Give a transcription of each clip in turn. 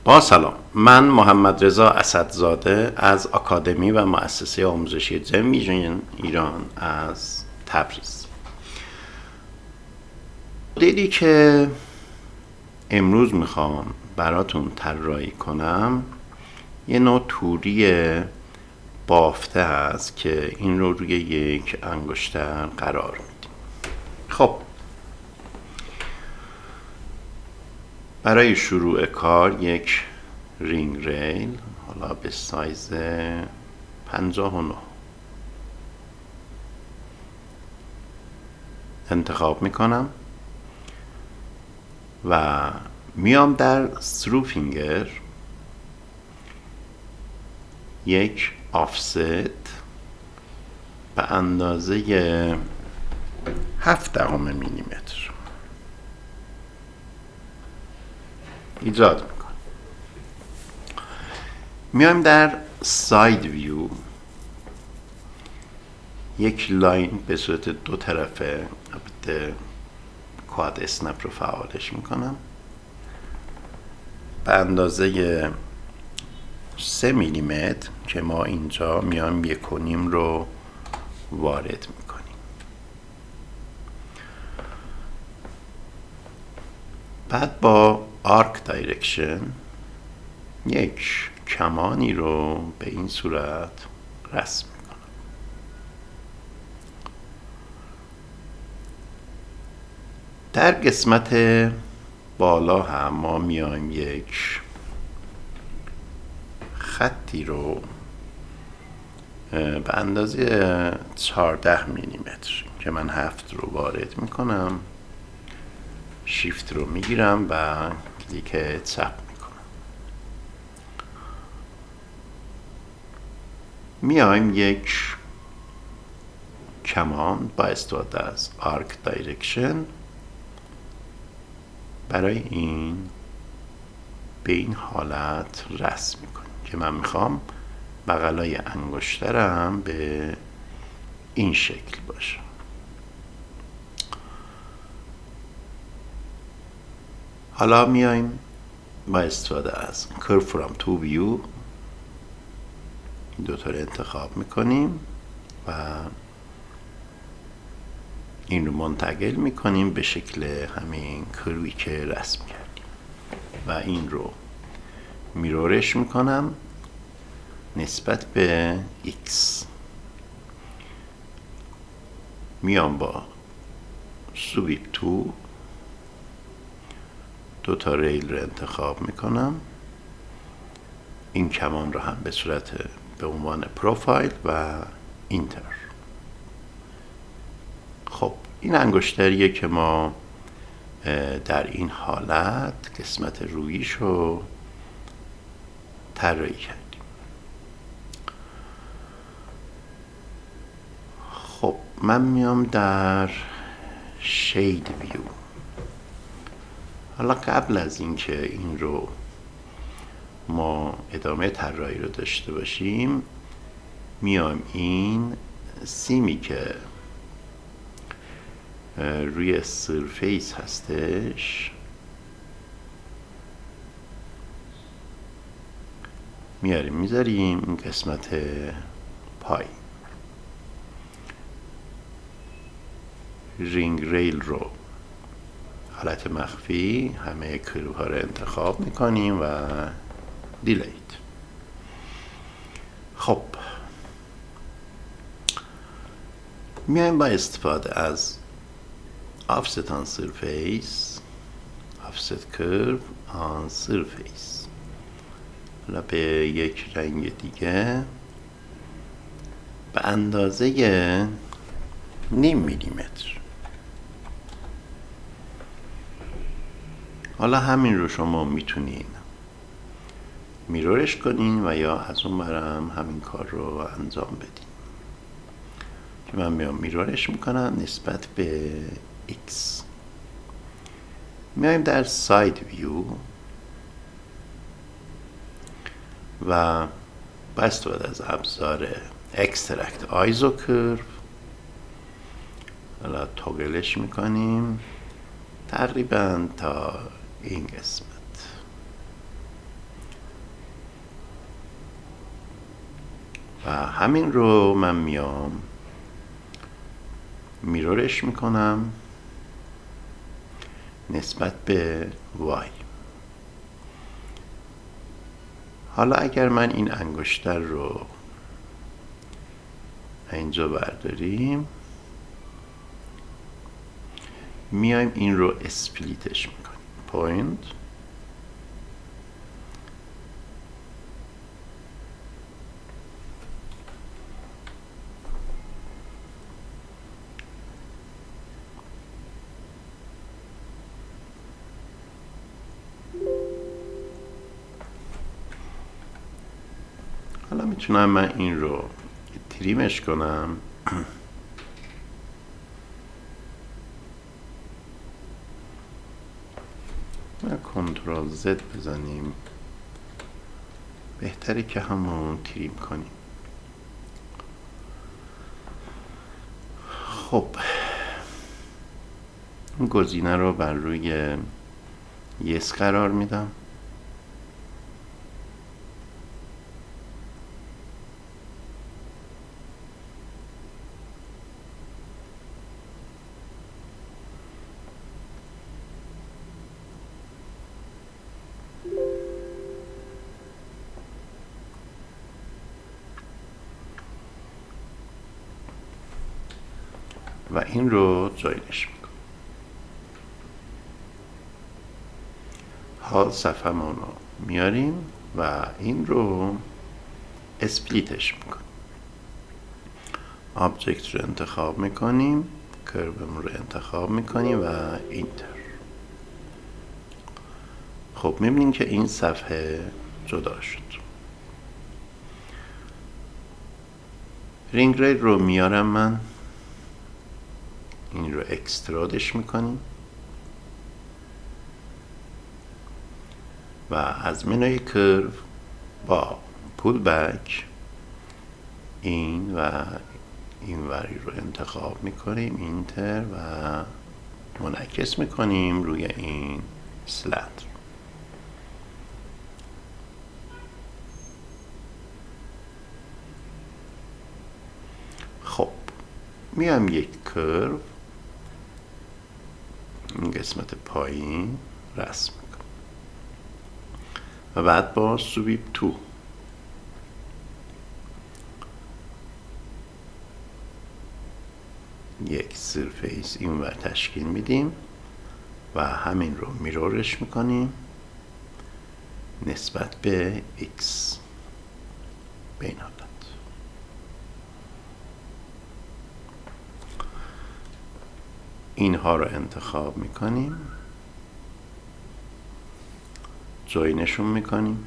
با سلام، من محمد رضا اسدزاده از آکادمی و مؤسسه آموزشی زن ویژن ایران از تبریز. مدلی که امروز میخوام براتون طراحی کنم یه نوع توری بافته هست که این رو روی یک انگشتر قرار میدیم. خب برای شروع کار یک رینگ ریل، حالا به سایز 59 انتخاب میکنم و میام در through finger یک آفست به اندازه 0.7 میلیمتر ایجاد میکنم. میایم در ساید ویو یک لاین به صورت دو طرفه، البته کواد اسنپ رو فعالش میکنم، به اندازه 3 میلیمتر که ما اینجا میایم 1.5 رو وارد میکنیم. بعد با آرک دایرکشن یک کمانی رو به این صورت رسم میکنم. در قسمت بالا هم ما میایم یک خطی رو به اندازه 14 میلیمتر که من 7 رو وارد میکنم، شیفت رو میگیرم و کلیک چپ میکنم. میایم یک کمان با استفاده از آرک دایرکشن برای این به این حالت رسم میکنیم که من میخوام بغلای انگشترم به این شکل باشه. حالا میایم با استفاده از curve from to view این دوتا رو انتخاب میکنیم و این رو منتقل میکنیم به شکل همین کروی که رسم کردیم و این رو میرورش میکنم نسبت به X. میام با سویپ تو دو تا ریل رو انتخاب میکنم، این کمان رو هم به صورت به عنوان پروفایل و اینتر. خب این انگشتریه که ما در این حالت قسمت رویش رو طراحی کردیم. خب من میام در شید ویو. حالا قبل از اینکه این رو ما ادامه طراحی رو داشته باشیم میام این سیمی که روی سرفیس هستش میاریم میذاریم این قسمت پای. رینگ ریل رو حالت مخفی همه کروها رو انتخاب میکنیم و دیلیت. خب میایم با استفاده از offset on surface offset curve on surface حالا به یک رنگ دیگه به اندازه 0.5 میلیمتر. حالا همین رو شما میتونین میرورش کنین و یا از اون برم همین کار رو انجام بدین که من میام میرورش میکنم نسبت به X. میایم در ساید ویو و با استفاده از ابزار اکسترکت آیزو کرو حالا توگلش میکنیم تقریبا تا این قسمت. و همین رو من میام میرورش میکنم نسبت به y. حالا اگر من این انگشتر رو اینجا برداریم، میایم این رو اسپلیتش میکنیم. پوینت حالا میتونم من این رو تریمش کنم و کنترل زد بزنیم. بهتره که همون تریم کنیم. خب این گزینه رو بر روی یس قرار میدم. و این رو جایش میکنم. حال صفحمون رو میاریم و این رو اسپلیتش میکنیم. آبجکت رو انتخاب میکنیم، کربمون رو انتخاب میکنیم و اینتر. خب میبینیم که این صفحه جدا شد. رینگ رید رو میارم من، این رو اکسترادش میکنیم و از منوی کرو با پول بک این و این وری رو انتخاب میکنیم، اینتر، و منعکس میکنیم روی این سلندر. خب میام یک کرو این قسمت پایین رسم میکنم و بعد با سویپ تو یک سرفیس این ور تشکیل میدیم و همین رو میرورش میکنیم نسبت به X به این حالت. اینها رو انتخاب میکنیم، جوینشون میکنیم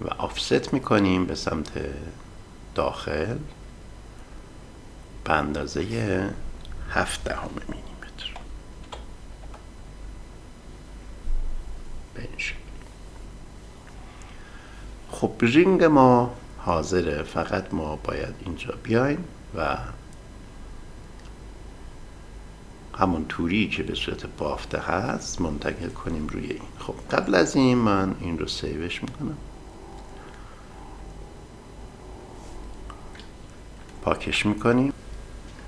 و آفست میکنیم به سمت داخل به اندازه 0.7 میلیمتر. به این شکل. خب رینگ ما حاضره، فقط ما باید اینجا بیایم و همون توری که به صورت بافته هست منتقل کنیم روی این. خب قبل از این من این رو سیوش میکنم، پاکش میکنیم.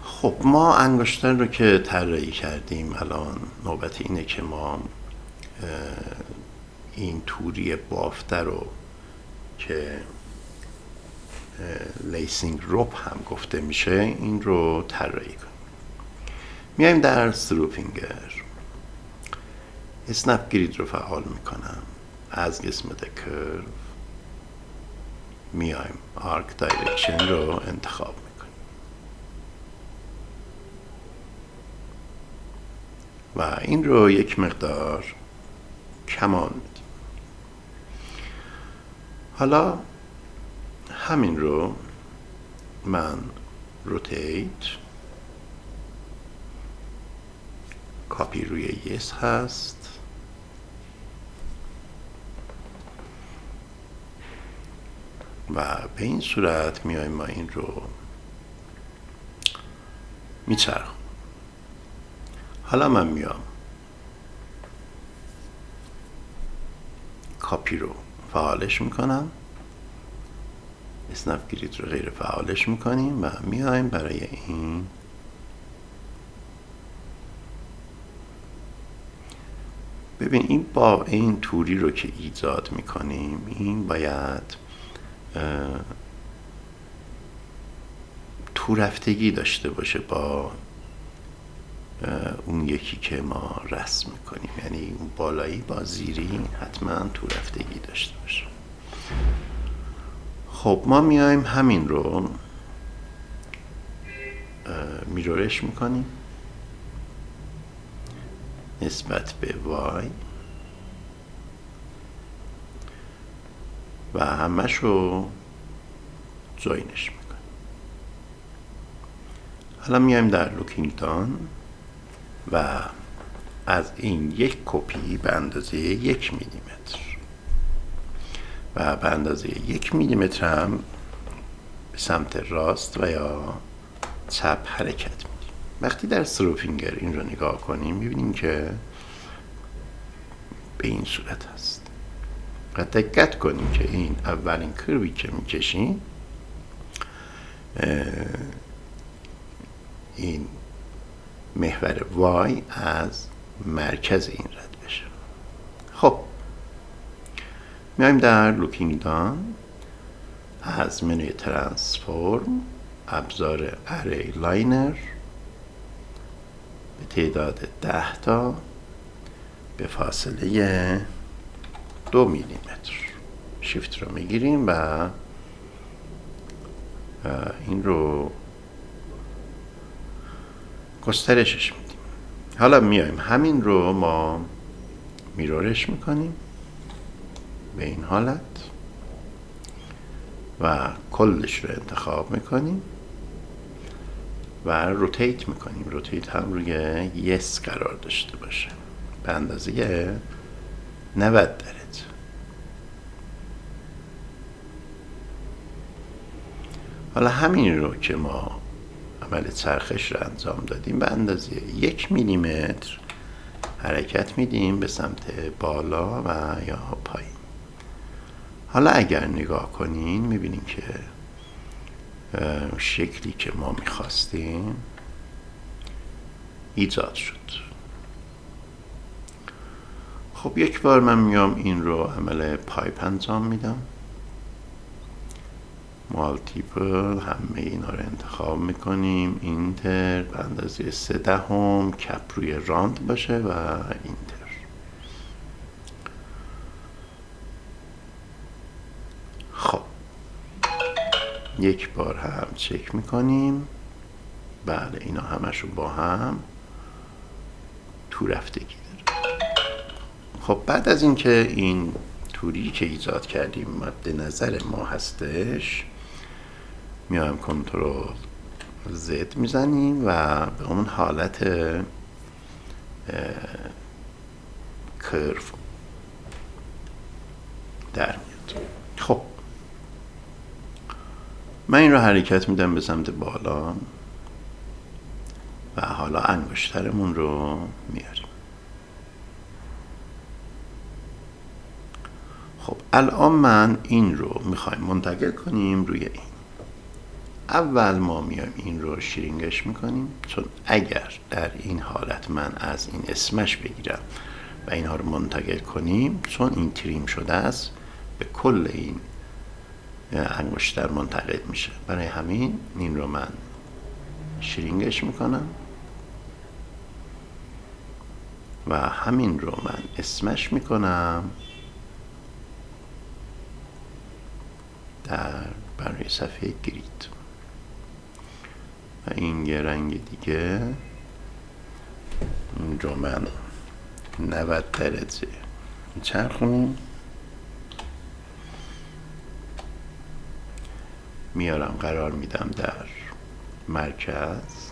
خب ما انگشتر رو که طراحی کردیم، الان نوبت اینه که ما این توری بافته رو که لیسینگ روپ هم گفته میشه این رو طراحی کنیم. میایم در سروپینگر، اسنپ گرید رو فعال میکنم، از قسمت کرو میایم آرک دایرکشن رو انتخاب میکنیم و این رو یک مقدار کمان میدیم. حالا همین رو من روتیت، کاپی روی یس هست و به این صورت میایم ما این رو میچرخم. حالا من میام کاپی رو فعالش میکنم، اسنپ گرید رو غیر فعالش میکنیم و میایم برای این ببین این با این توری رو که ایجاد میکنیم این باید تو رفتگی داشته باشه با اون یکی که ما رسم میکنیم، یعنی اون بالایی با زیری حتما تو رفتگی داشته باشه. خب ما میایم همین رو میرورش میکنیم نسبت به وای و همش رو جوینش میکنیم. حالا میایم در لوکینگ دان و از این یک کپی به اندازه 1 میلیمتر و به اندازه 1 میلیمتر هم به سمت راست و یا چپ حرکت میدیم. وقتی در سروفینگر این رو نگاه کنیم میبینیم که به این صورت هست و دقت کنیم که این اولین کروی که میکشیم این محور وای از مرکز این رد بشه. خب میایم در لوکینگ دان از منوی ترانسفورم ابزار اری لاینر به تعداد 10 تا به فاصله 2 میلیمتر شیفت رو میگیریم و این رو گسترشش میدیم. حالا میایم همین رو ما میرورش میکنیم به این حالت و کلش رو انتخاب میکنیم و روتیت میکنیم. روتیت هم روی یس قرار داشته باشه به اندازه 90 درجه. حالا همین رو که ما عمل چرخش رو انجام دادیم به اندازه 1 میلیمتر حرکت میدیم به سمت بالا و یا پایین. حالا اگر نگاه کنین میبینین که شکلی که ما میخواستیم ایجاد شد. خب یک بار من میام این رو عمل پایپ انجام میدم، مالتیپل همه اینا رو انتخاب میکنیم، اینتر به اندازه 0.3 کپ روی راند باشه و اینتر. خب یک بار هم چک میکنیم، بله اینا همشو با هم تو رفتگی داره. خب بعد از اینکه این توری که ایجاد کردیم مد نظر ما هستش میایم کنترل زد میزنیم و به اون حالت کرو در میاد. خب من این رو حرکت میدم به سمت بالا و حالا انگشترمون رو میاریم. خب الان من این رو میخوایم منتقل کنیم روی این. اول ما میایم این رو شیرینگش میکنیم، چون اگر در این حالت من از این اسمش بگیرم و اینها رو منتقل کنیم، چون این تریم شده است به کل این انگشتر منتقل میشه. برای همین این رو من شیرینگش میکنم و همین رو من اسمش میکنم برای صفحه گرید و این یه رنگ دیگه این رو من 90 درجه میچرخونیم، میارم قرار میدم در مرکز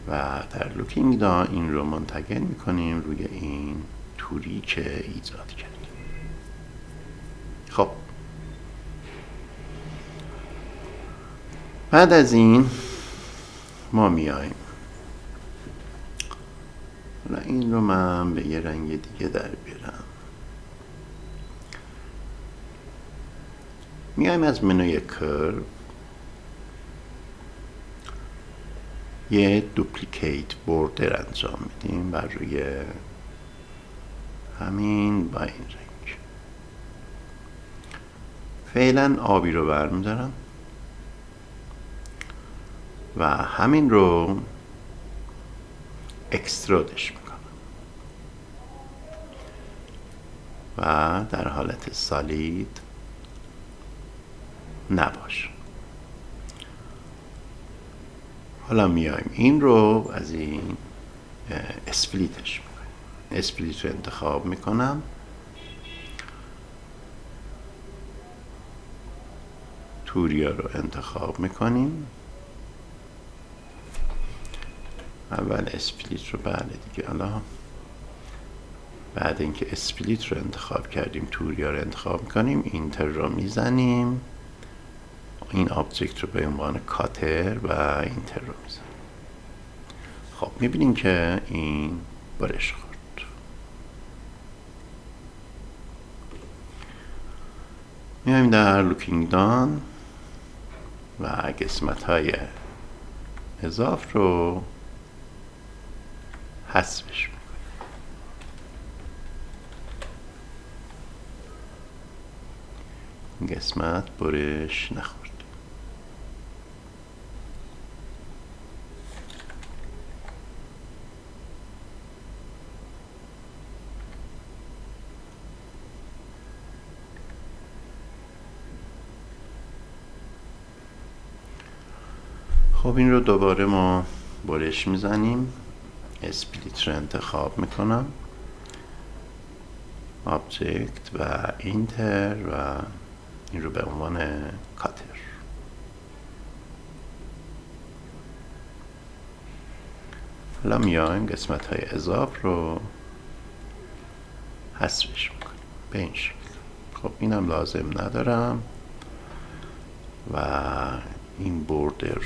و در لوکینگ دان این رو منتقل میکنیم روی این توری که ایجاد کردیم. خب بعد از این ما میایم حالا این رو من به یه رنگ دیگه در بیارم. میایم از منوی کرو یه دوپلیکیت بوردر انجام میدیم بر روی همین با این رنگ. فعلا آبی رو برمیدارم و همین رو اکسترودش میکنم و در حالت سالید نباشه. حالا میایم این رو از این اسپلیتش میکنیم. اسپلیت رو انتخاب میکنم، توریا رو انتخاب میکنیم. اول اسپلیت رو، بله دیگه. حالا بعد اینکه اسپلیت رو انتخاب کردیم توریا رو انتخاب میکنیم، اینتر رو میزنیم، این آبجکت رو به عنوان کاتر و اینتر رو میزنیم. خب میبینیم که این برش خورد. میایم در لوکینگ دان و قسمت های اضاف رو حذفش میکنیم. این قسمت برش نخورد. خب این رو دوباره ما برش میزنیم، اسپلیت رو انتخاب میکنم، آبجکت و اینتر و این رو به عنوان کاتر. حالا میایم قسمت های اضاف رو حذفش میکنیم به این شکل. خب اینم لازم ندارم و این بوردر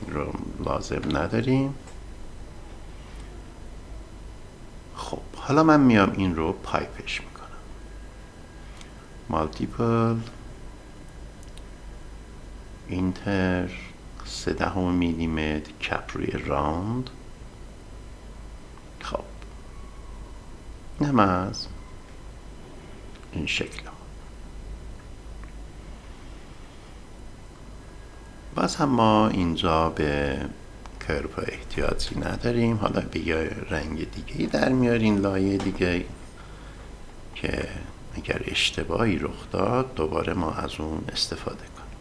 رو لازم نداریم. خب حالا من میام این رو پایپش میکنم. مالتیپل اینتر 0.3 میلیمتر کپ روی راوند. خب این هم از این شکل. باز هم ما اینجا به کرو احتیاجی نداریم. حالا به یه رنگ دیگه در میاریم، لایه دیگه، که اگر اشتباهی رخ داد دوباره ما از اون استفاده کنیم.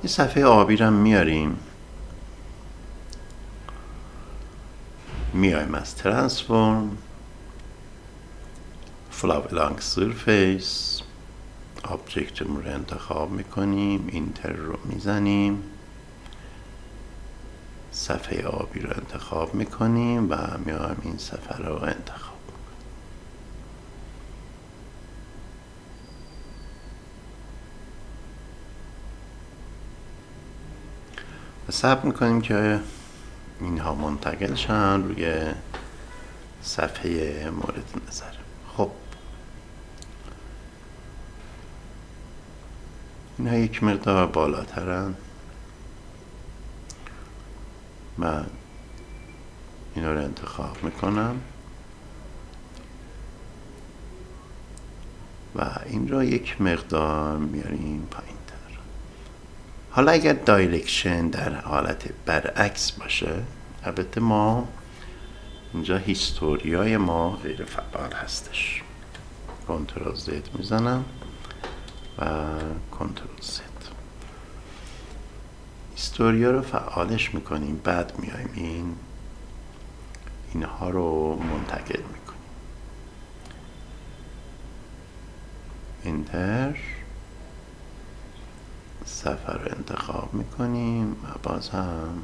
یه صفحه آبی رو میاریم، میایم از ترانسفورم، فلاو الانگ سرفیس، آبجکتمون رو انتخاب میکنیم، اینتر رو میزنیم، صفحه آبی رو انتخاب میکنیم و میایم این صفحه رو انتخاب میکنیم. و صبر میکنیم که اینها منتقل شن روی صفحه مورد نظر. خب اینها یک مقدار بالاترن، من اینا رو انتخاب میکنم و این رو یک مقدار میاریم پایین تر. حالا اگر دایرکشن در حالت برعکس باشه، البته ما اینجا هیستوریای ما غیر فعال هستش، کنترل زد میزنم و کنترل زد، هیستوریا رو فعالش میکنیم. بعد میایم اینها رو منتقل میکنیم، اینتر، صفحه رو انتخاب میکنیم و باز هم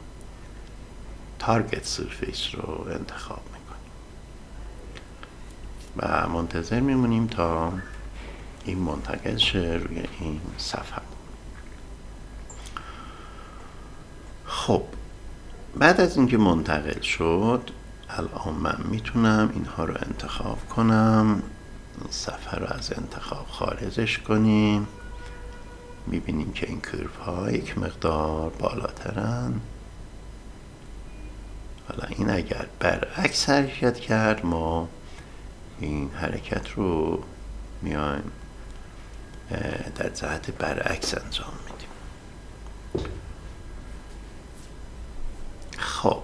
تارگت سرفیس رو انتخاب میکنیم و منتظر میمونیم تا این منتقل شه روی این صفحه. خب بعد از اینکه منتقل شد الان من میتونم اینها رو انتخاب کنم. این صفحه رو از انتخاب خارجش کنیم. میبینیم که این کرف ها یک مقدار بالاترن. حالا این اگر برعکس حرکت کرد ما این حرکت رو میایم در جهت برعکس انجام میدیم. خب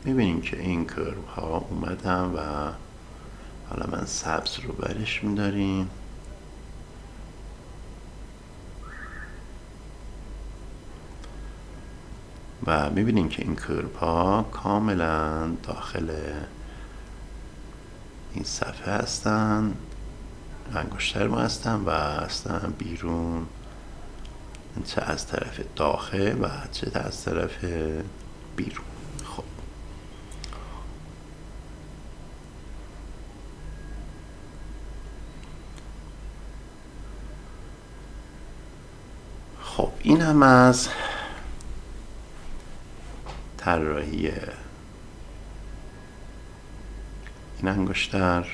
میبینیم که این کرو ها اومدن و حالا من سبز رو برش میداریم. و میبینیم که این کرپ ها کاملا داخل این صفحه هستن، انگشتر ما هستن و هستن بیرون، چه از طرف داخل و چه از طرف بیرون. خب این هم از طراحی این انگشتر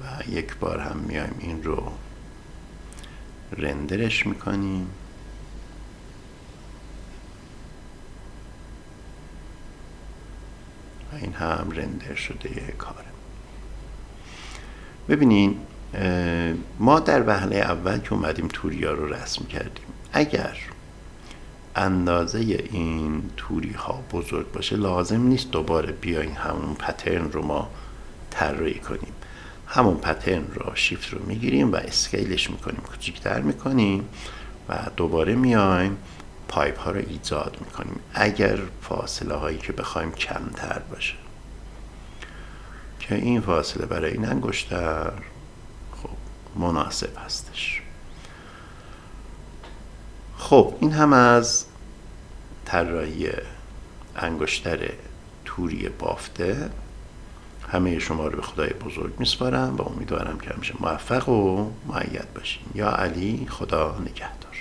و یک بار هم میایم این رو رندرش میکنیم. و این هم رندر شده کاره. ببینین ما در وهله اول که اومدیم توریا رو رسم کردیم، اگر اندازه این توری ها بزرگ باشه لازم نیست دوباره بیاین همون پترن رو ما طراحی کنیم. همون پترن رو شیفت رو میگیریم و اسکیلش میکنیم، کوچیک‌تر میکنیم و دوباره میایم پایپ ها رو ایجاد میکنیم اگر فاصله هایی که بخوایم کمتر باشه، که این فاصله برای این انگشتر خب مناسب هستش. خب این هم از طراحی انگشتر توری بافته. همه شما رو به خدای بزرگ میسپارم و امیدوارم که همیشه موفق و مؤید باشین. یا علی، خدا نگهدار.